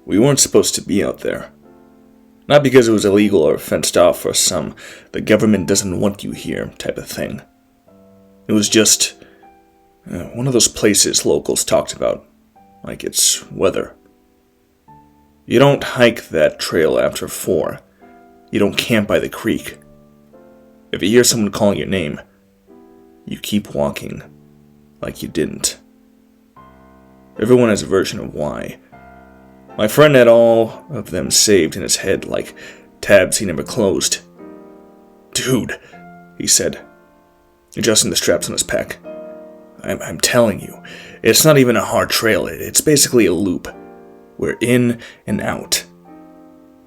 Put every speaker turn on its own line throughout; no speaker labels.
We weren't supposed to be out there. Not because it was illegal or fenced off or some "the government doesn't want you here" type of thing. It was just one of those places locals talked about, like it's weather. You don't hike that trail after 4. You don't camp by the creek. If you hear someone calling your name, you keep walking like you didn't. Everyone has a version of why. My friend had all of them saved in his head like tabs he never closed. "Dude," he said, adjusting the straps on his pack. I'm telling you, it's not even a hard trail. It's basically a loop. We're in and out."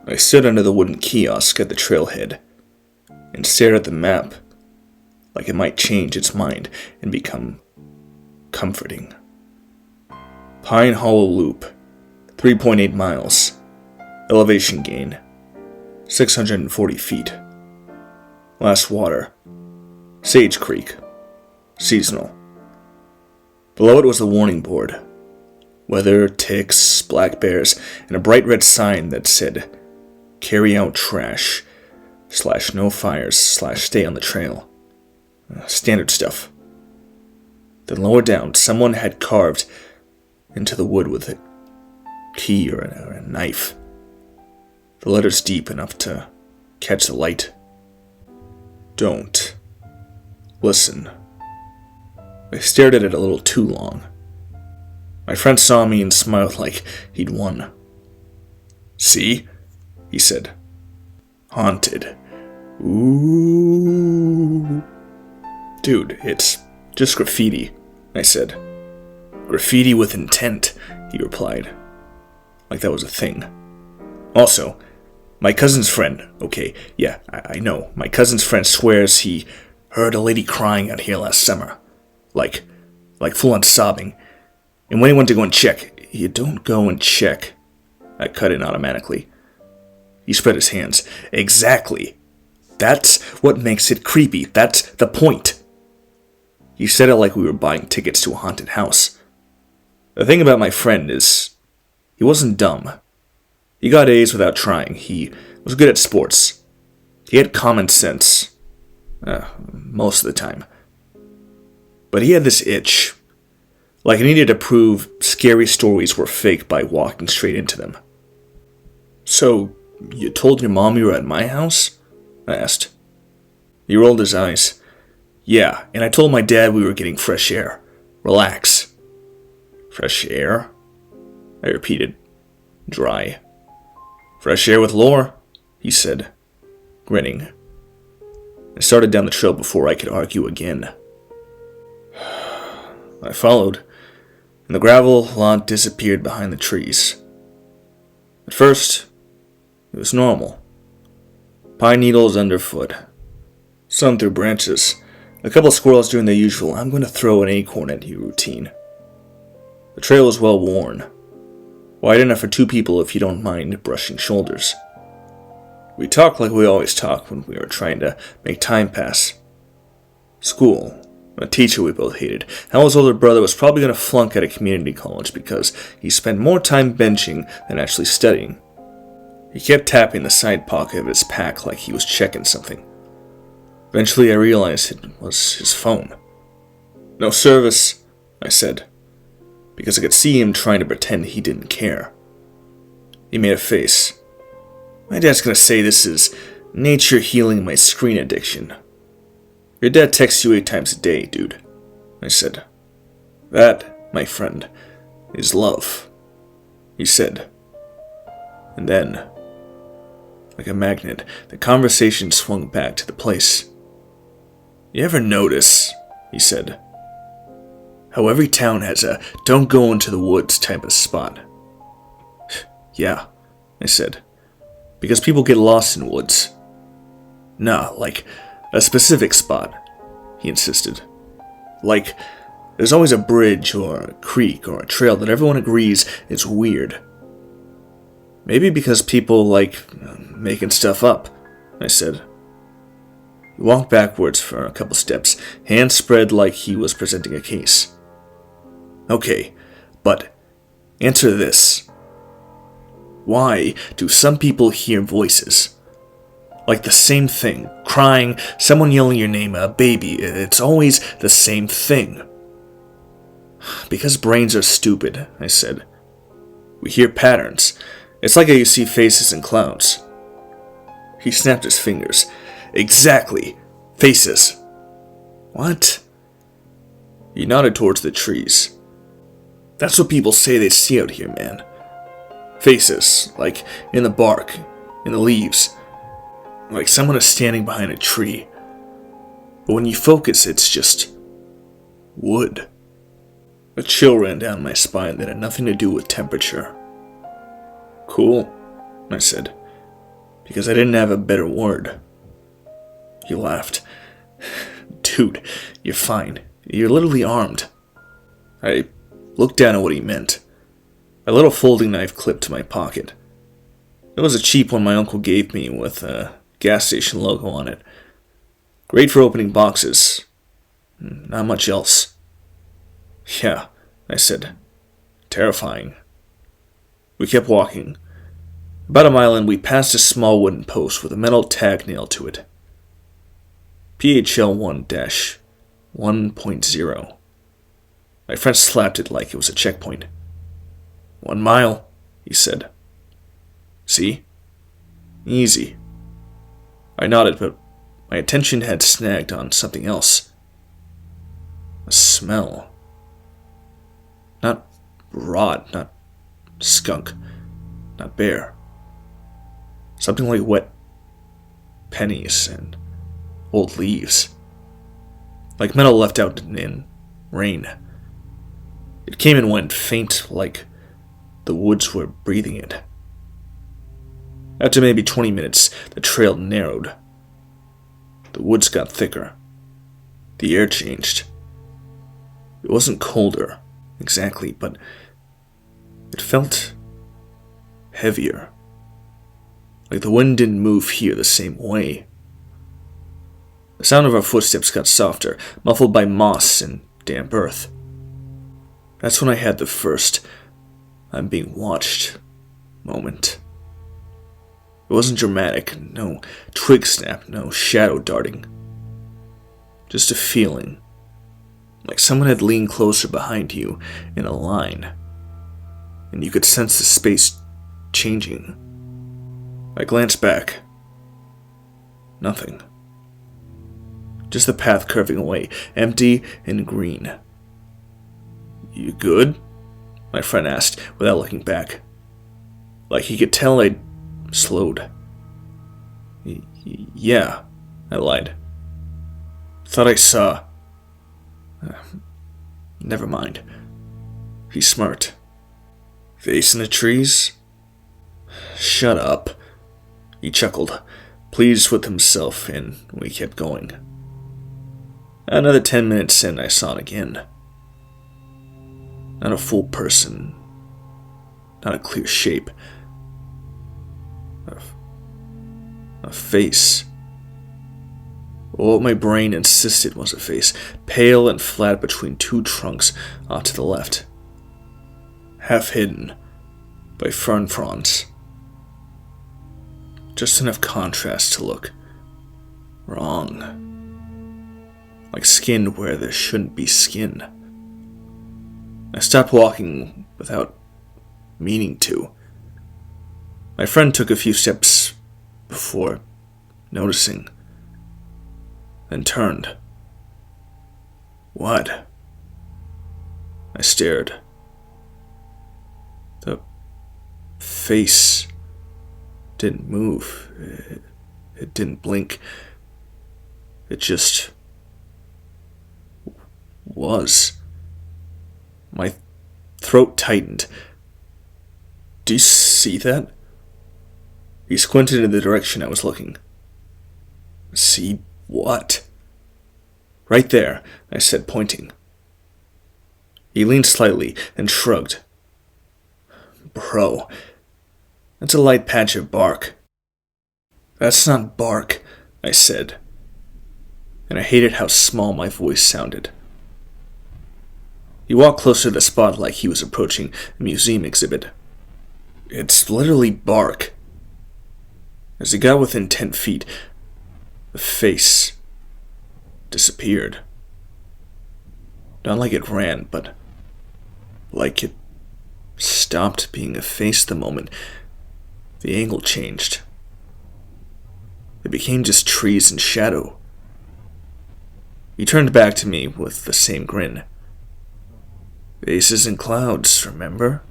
I stood under the wooden kiosk at the trailhead and stared at the map like it might change its mind and become comforting. Pine Hollow Loop, 3.8 miles, elevation gain, 640 feet. Last water, Sage Creek, seasonal. Below it was the warning board. Weather, ticks, black bears, and a bright red sign that said, "Carry out trash, / no fires, / stay on the trail." Standard stuff. Then lower down, someone had carved into the wood with a key or a knife. The letters deep enough to catch the light. "Don't. Listen." I stared at it a little too long. My friend saw me and smiled like he'd won. "See?" he said. "Haunted. Ooh." "Dude, it's just graffiti," I said. "Graffiti with intent," he replied. Like that was a thing. "Also, my cousin's friend, okay, yeah, I know, my cousin's friend swears he heard a lady crying out here last summer. Like full-on sobbing. And when he went to go and check," "You don't go and check," I cut in automatically. He spread his hands. "Exactly. That's what makes it creepy. That's the point." He said it like we were buying tickets to a haunted house. The thing about my friend is, he wasn't dumb. He got A's without trying. He was good at sports. He had common sense. Most of the time. But he had this itch. Like he needed to prove scary stories were fake by walking straight into them. "So, you told your mom you were at my house?" I asked. He rolled his eyes. "Yeah, and I told my dad we were getting fresh air. Relax." "Fresh air?" I repeated, dry. "Fresh air with Lore," he said, grinning. I started down the trail before I could argue again. I followed, and the gravel lot disappeared behind the trees. At first, it was normal. Pine needles underfoot. Some through branches. A couple squirrels doing their usual "I'm going to throw an acorn at you" routine. The trail was well worn. Wide enough for 2 people if you don't mind brushing shoulders. We talked like we always talk when we were trying to make time pass. School. A teacher we both hated. How his older brother was probably going to flunk at a community college because he spent more time benching than actually studying. He kept tapping the side pocket of his pack like he was checking something. Eventually I realized it was his phone. "No service," I said, because I could see him trying to pretend he didn't care. He made a face. "My dad's going to say this is nature healing my screen addiction." "Your dad texts you 8 times a day, dude," I said. "That, my friend, is love," he said. And then, like a magnet, the conversation swung back to the place. "You ever notice," he said, "how every town has a don't go into the woods type of spot?" "Yeah," I said, "because people get lost in woods." "Nah, like a specific spot," he insisted. "Like, there's always a bridge or a creek or a trail that everyone agrees is weird." "Maybe because people like making stuff up," I said. He walked backwards for a couple steps, hands spread like he was presenting a case. "Okay, but answer this. Why do some people hear voices? Like the same thing, crying, someone yelling your name, a baby, it's always the same thing. Because brains are stupid, I said. We hear patterns. It's like how you see faces in clouds. He snapped his fingers. Exactly. Faces. What? He nodded towards the trees. That's what people say they see out here, man. Faces, like in the bark, in the leaves. Like someone is standing behind a tree. But when you focus, it's just wood. A chill ran down my spine that had nothing to do with temperature. Cool, I said, because I didn't have a better word. He laughed. Dude, you're fine. You're literally armed. I looked down at what he meant. A little folding knife clipped to my pocket. It was a cheap one my uncle gave me with a gas station logo on it. Great for opening boxes. Not much else. Yeah, I said. Terrifying. We kept walking. About a mile in, we passed a small wooden post with a metal tag nailed to it. PHL 1-1.0. My friend slapped it like it was a checkpoint. 1 mile, he said. See? Easy. I nodded, but my attention had snagged on something else. A smell. Not rot, not skunk, not bear. Something like wet pennies and old leaves. Like metal left out in rain. It came and went, faint like the woods were breathing it. After maybe 20 minutes, the trail narrowed. The woods got thicker. The air changed. It wasn't colder, exactly, but it felt heavier. Like the wind didn't move here the same way. The sound of our footsteps got softer, muffled by moss and damp earth. That's when I had the first "I'm being watched" moment. It wasn't dramatic, no twig snap, no shadow darting. Just a feeling, like someone had leaned closer behind you in a line, and you could sense the space changing. I glanced back. Nothing. Just the path curving away, empty and green. You good? My friend asked, without looking back. Like he could tell I'd slowed. Yeah, I lied. Thought I saw. Never mind. He smirked. Face in the trees? Shut up. He chuckled, pleased with himself, and we kept going. Another 10 minutes in, I saw it again. Not a full person. Not a clear shape. A face. What my brain insisted was a face, pale and flat between two trunks off to the left. Half hidden by fern fronds. Just enough contrast to look wrong. Like skin where there shouldn't be skin. I stopped walking without meaning to. My friend took a few steps before noticing, then turned. What? I stared. The face didn't move. It didn't blink. It just was. My throat tightened. Do you see that? He squinted in the direction I was looking. See what? Right there, I said, pointing. He leaned slightly and shrugged. Bro, that's a light patch of bark. That's not bark, I said, and I hated how small my voice sounded. He walked closer to the spot like he was approaching a museum exhibit. It's literally bark. As he got within 10 feet, the face disappeared. Not like it ran, but like it stopped being a face the moment the angle changed. It became just trees and shadow. He turned back to me with the same grin. Faces and clouds, remember?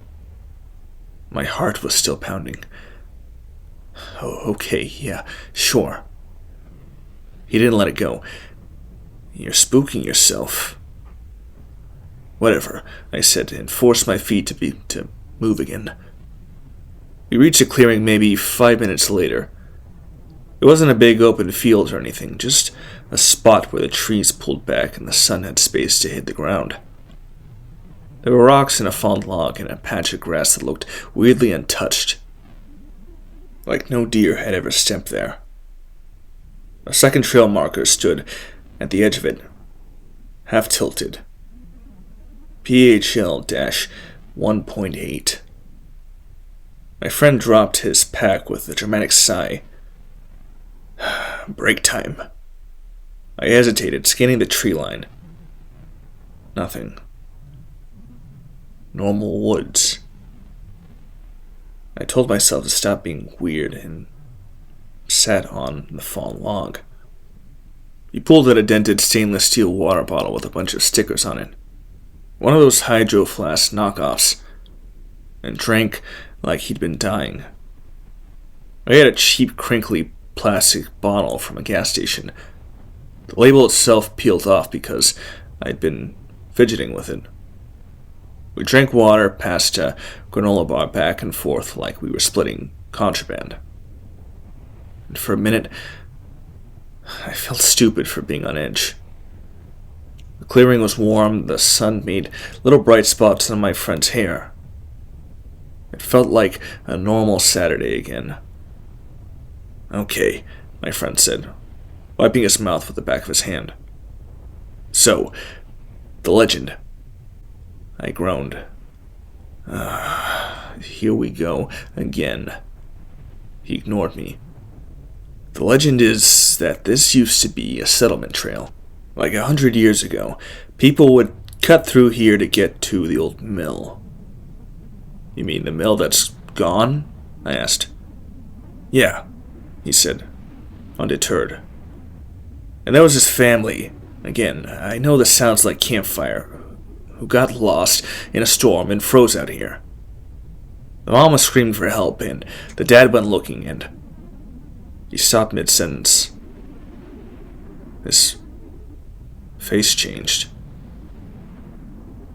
My heart was still pounding. Oh, okay, yeah, sure. He didn't let it go. You're spooking yourself. Whatever, I said, and forced my feet to move again. We reached a clearing maybe 5 minutes later. It wasn't a big open field or anything, just a spot where the trees pulled back and the sun had space to hit the ground. There were rocks and a fallen log and a patch of grass that looked weirdly untouched, like no deer had ever stepped there. A second trail marker stood at the edge of it, half tilted. PHL-1.8. My friend dropped his pack with a dramatic sigh. Break time. I hesitated, scanning the tree line. Nothing. Normal woods. I told myself to stop being weird and sat on the fallen log. He pulled out a dented stainless steel water bottle with a bunch of stickers on it. One of those hydro flask knockoffs, and drank like he'd been dying. I had a cheap, crinkly plastic bottle from a gas station. The label itself peeled off because I'd been fidgeting with it. We drank water, passed a granola bar back and forth like we were splitting contraband. And for a minute, I felt stupid for being on edge. The clearing was warm, the sun made little bright spots on my friend's hair. It felt like a normal Saturday again. Okay, my friend said, wiping his mouth with the back of his hand. So, the legend. I groaned. Here we go again. He ignored me. The legend is that this used to be a settlement trail. Like 100 years ago, people would cut through here to get to the old mill. You mean the mill that's gone? I asked. Yeah, he said, undeterred. And there was his family. Again, I know this sounds like campfire, who got lost in a storm and froze out here. The mama screamed for help, and the dad went looking, and he stopped mid-sentence. His face changed.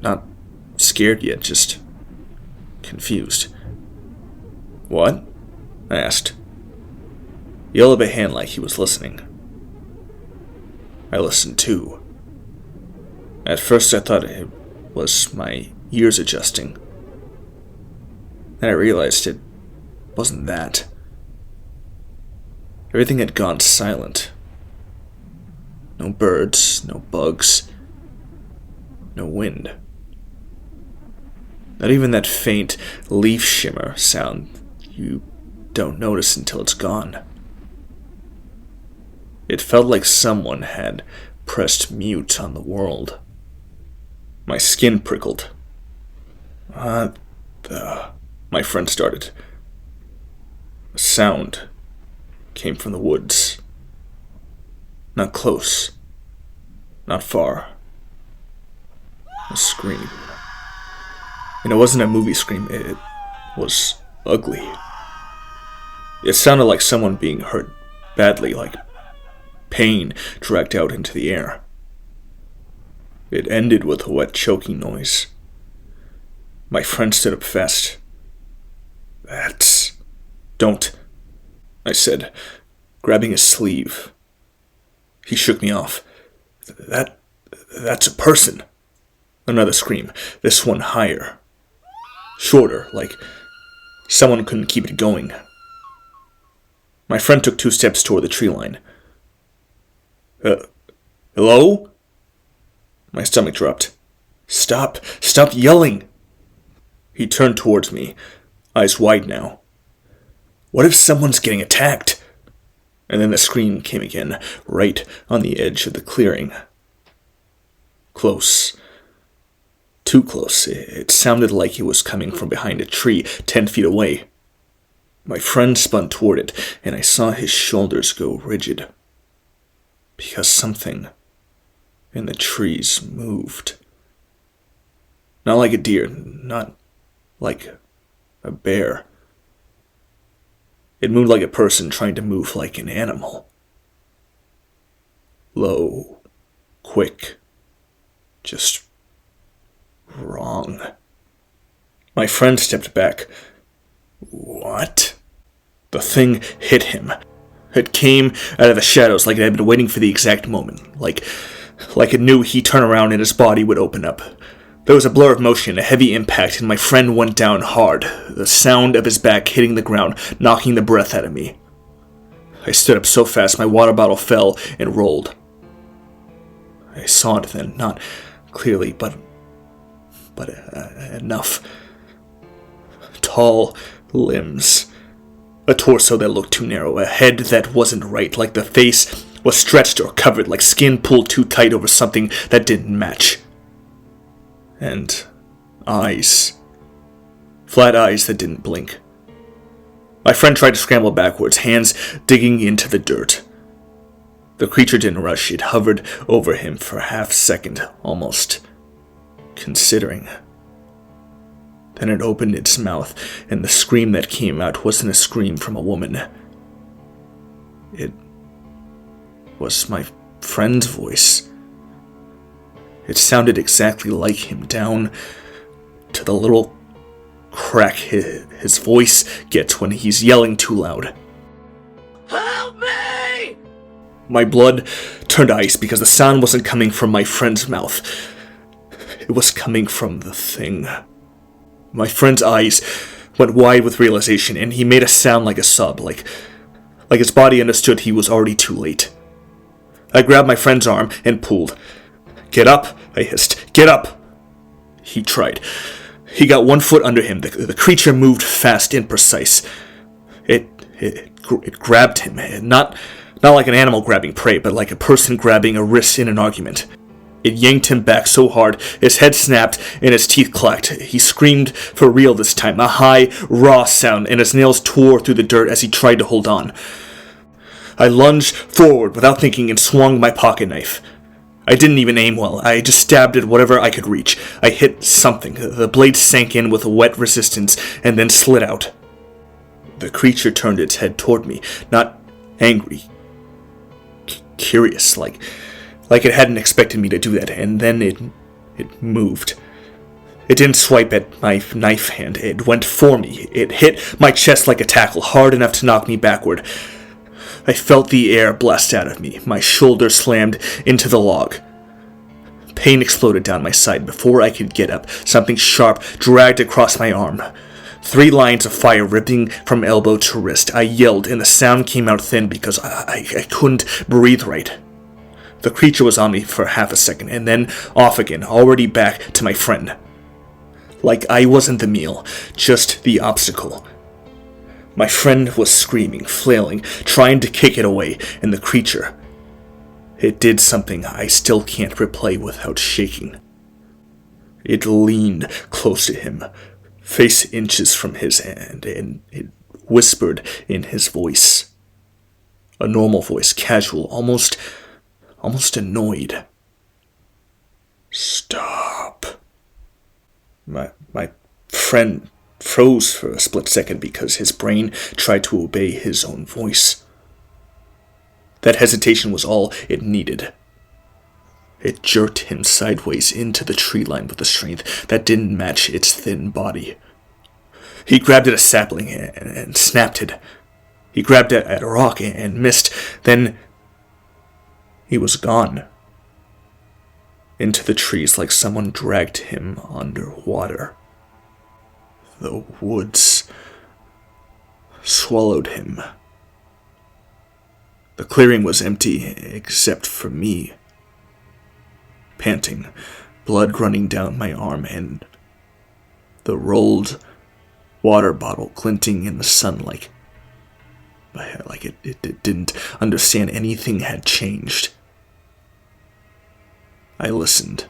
Not scared yet, just confused. What? I asked. He held up a hand like he was listening. I listened too. At first I thought it was my ears adjusting. Then I realized it wasn't that. Everything had gone silent. No birds, no bugs, no wind. Not even that faint leaf shimmer sound you don't notice until it's gone. It felt like someone had pressed mute on the world. My skin prickled. My friend started. A sound came from the woods. Not close. Not far. A scream. And it wasn't a movie scream, it was ugly. It sounded like someone being hurt badly, like pain dragged out into the air. It ended with a wet, choking noise. My friend stood up fast. Don't, I said, grabbing his sleeve. He shook me off. That's a person. Another scream, this one higher. Shorter, like someone couldn't keep it going. My friend took 2 steps toward the tree line. Hello? My stomach dropped. Stop yelling! He turned towards me, eyes wide now. What if someone's getting attacked? And then the scream came again, right on the edge of the clearing. Close. Too close. It sounded like it was coming from behind a tree 10 feet away. My friend spun toward it, and I saw his shoulders go rigid. Because something in the trees moved. Not like a deer, not like a bear. It moved like a person trying to move like an animal. Low, quick, just wrong. My friend stepped back. What? The thing hit him. It came out of the shadows like it had been waiting for the exact moment, like it knew he'd turn around and his body would open up. There was a blur of motion, a heavy impact, and my friend went down hard, the sound of his back hitting the ground, knocking the breath out of me. I stood up so fast my water bottle fell and rolled. I saw it then, not clearly, but enough. Tall limbs. A torso that looked too narrow, a head that wasn't right, like the face was stretched or covered, like skin pulled too tight over something that didn't match. And eyes. Flat eyes that didn't blink. My friend tried to scramble backwards, hands digging into the dirt. The creature didn't rush. It hovered over him for a half second, almost considering. Then it opened its mouth, and the scream that came out wasn't a scream from a woman. It was my friend's voice. It sounded exactly like him, down to the little crack his voice gets when he's yelling too loud. Help me! My blood turned ice because the sound wasn't coming from my friend's mouth. It was coming from the thing. My friend's eyes went wide with realization, and he made a sound like a sob, like his body understood he was already too late. I grabbed my friend's arm and pulled. Get up, I hissed. Get up! He tried. He got 1 foot under him. The creature moved fast and precise. It grabbed him, not like an animal grabbing prey, but like a person grabbing a wrist in an argument. It yanked him back so hard, his head snapped and his teeth clacked. He screamed for real this time, a high, raw sound, and his nails tore through the dirt as he tried to hold on. I lunged forward without thinking and swung my pocket knife. I didn't even aim well. I just stabbed at whatever I could reach. I hit something. The blade sank in with a wet resistance and then slid out. The creature turned its head toward me, not angry, curious, like it hadn't expected me to do that, and then it moved. It didn't swipe at my knife hand. It went for me. It hit my chest like a tackle, hard enough to knock me backward. I felt the air blast out of me. My shoulder slammed into the log. Pain exploded down my side. Before I could get up, something sharp dragged across my arm. 3 lines of fire ripping from elbow to wrist. I yelled, and the sound came out thin because I couldn't breathe right. The creature was on me for half a second, and then off again, already back to my friend. Like I wasn't the meal, just the obstacle. My friend was screaming, flailing, trying to kick it away, and the creature, it did something I still can't replay without shaking. It leaned close to him, face inches from his hand, and it whispered in his voice. A normal voice, casual, almost annoyed. Stop. My friend froze for a split second because his brain tried to obey his own voice. That hesitation was all it needed. It jerked him sideways into the tree line with a strength that didn't match its thin body. He grabbed at a sapling and snapped it. He grabbed at a rock and missed. Then he was gone. Into the trees like someone dragged him underwater. The woods swallowed him. The clearing was empty except for me. Panting, blood running down my arm, and the rolled water bottle glinting in the sun like it didn't understand anything had changed. I listened.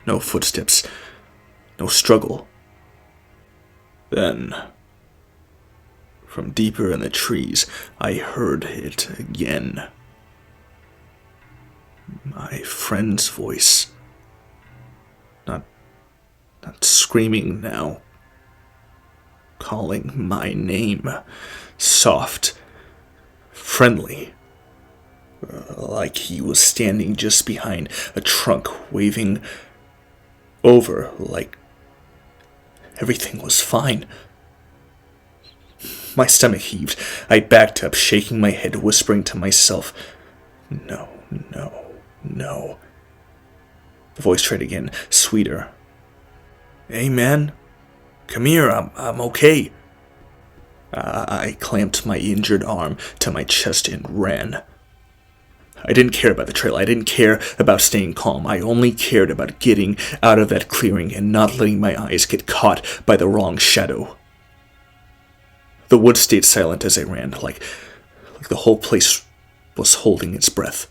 No footsteps, no struggle. Then, from deeper in the trees, I heard it again. My friend's voice. Not screaming now. Calling my name. Soft. Friendly. Like he was standing just behind a trunk, waving over like everything was fine. My stomach heaved. I backed up, shaking my head, whispering to myself, "No, no, no." The voice tried again, sweeter. "Hey, man. Come here, I'm okay." I clamped my injured arm to my chest and ran. I didn't care about the trail. I didn't care about staying calm. I only cared about getting out of that clearing and not letting my eyes get caught by the wrong shadow. The woods stayed silent as I ran, like the whole place was holding its breath.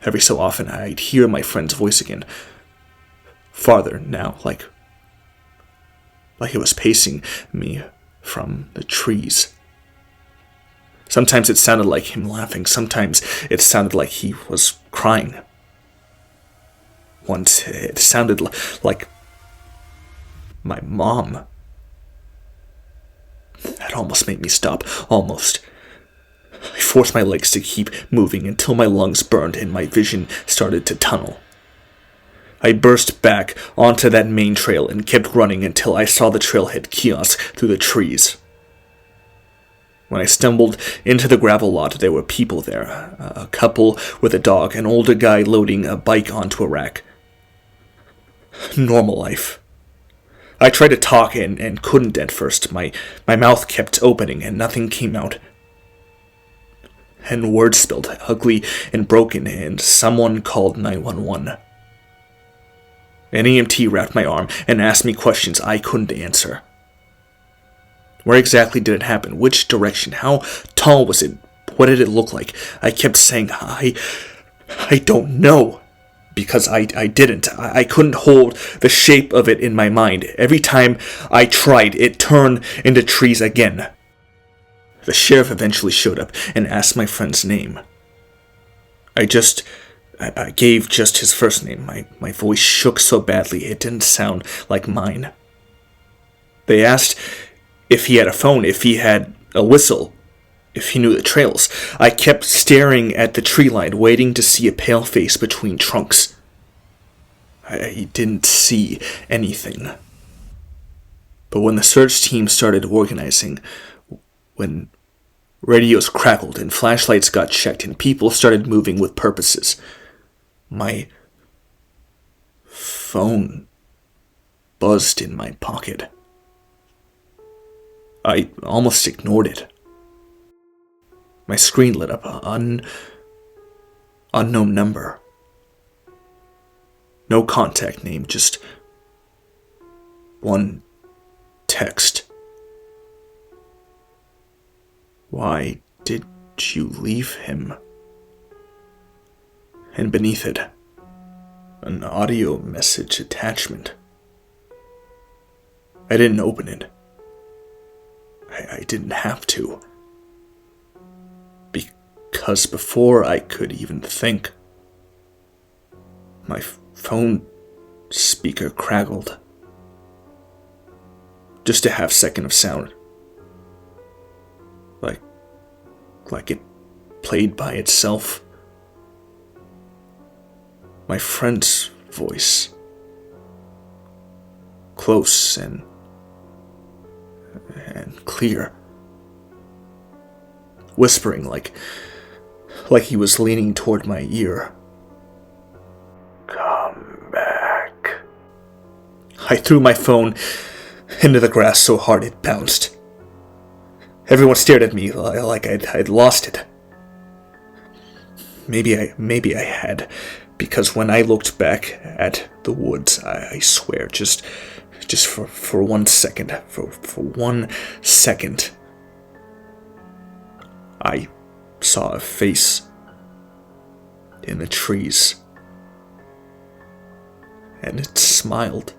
Every so often, I'd hear my friend's voice again. Farther now, like it was pacing me from the trees. Sometimes it sounded like him laughing. Sometimes it sounded like he was crying. Once it sounded like my mom. That almost made me stop. Almost. I forced my legs to keep moving until my lungs burned and my vision started to tunnel. I burst back onto that main trail and kept running until I saw the trailhead kiosk through the trees. When I stumbled into the gravel lot, there were people there. A couple with a dog, an older guy loading a bike onto a rack. Normal life. I tried to talk and couldn't at first. My mouth kept opening and nothing came out. And words spilled, ugly and broken, and someone called 911. An EMT wrapped my arm and asked me questions I couldn't answer. Where exactly did it happen? Which direction? How tall was it? What did it look like? I kept saying, I don't know. Because I didn't. I couldn't hold the shape of it in my mind. Every time I tried, it turned into trees again. The sheriff eventually showed up and asked my friend's name. I gave just his first name. My voice shook so badly it didn't sound like mine. They asked if he had a phone, if he had a whistle, if he knew the trails. I kept staring at the tree line, waiting to see a pale face between trunks. I didn't see anything. But when the search team started organizing, when radios crackled and flashlights got checked and people started moving with purposes, my phone buzzed in my pocket. I almost ignored it. My screen lit up. Unknown number. No contact name, just one text. Why did you leave him? And beneath it, an audio message attachment. I didn't open it. I didn't have to. Because before I could even think, my phone speaker crackled. Just a half second of sound. Like it played by itself. My friend's voice. Close and clear. Whispering like he was leaning toward my ear. Come back. I threw my phone into the grass so hard it bounced. Everyone stared at me like I'd lost it. Maybe I had, because when I looked back at the woods, I swear, just just for 1 second, for 1 second, I saw a face in the trees, and it smiled.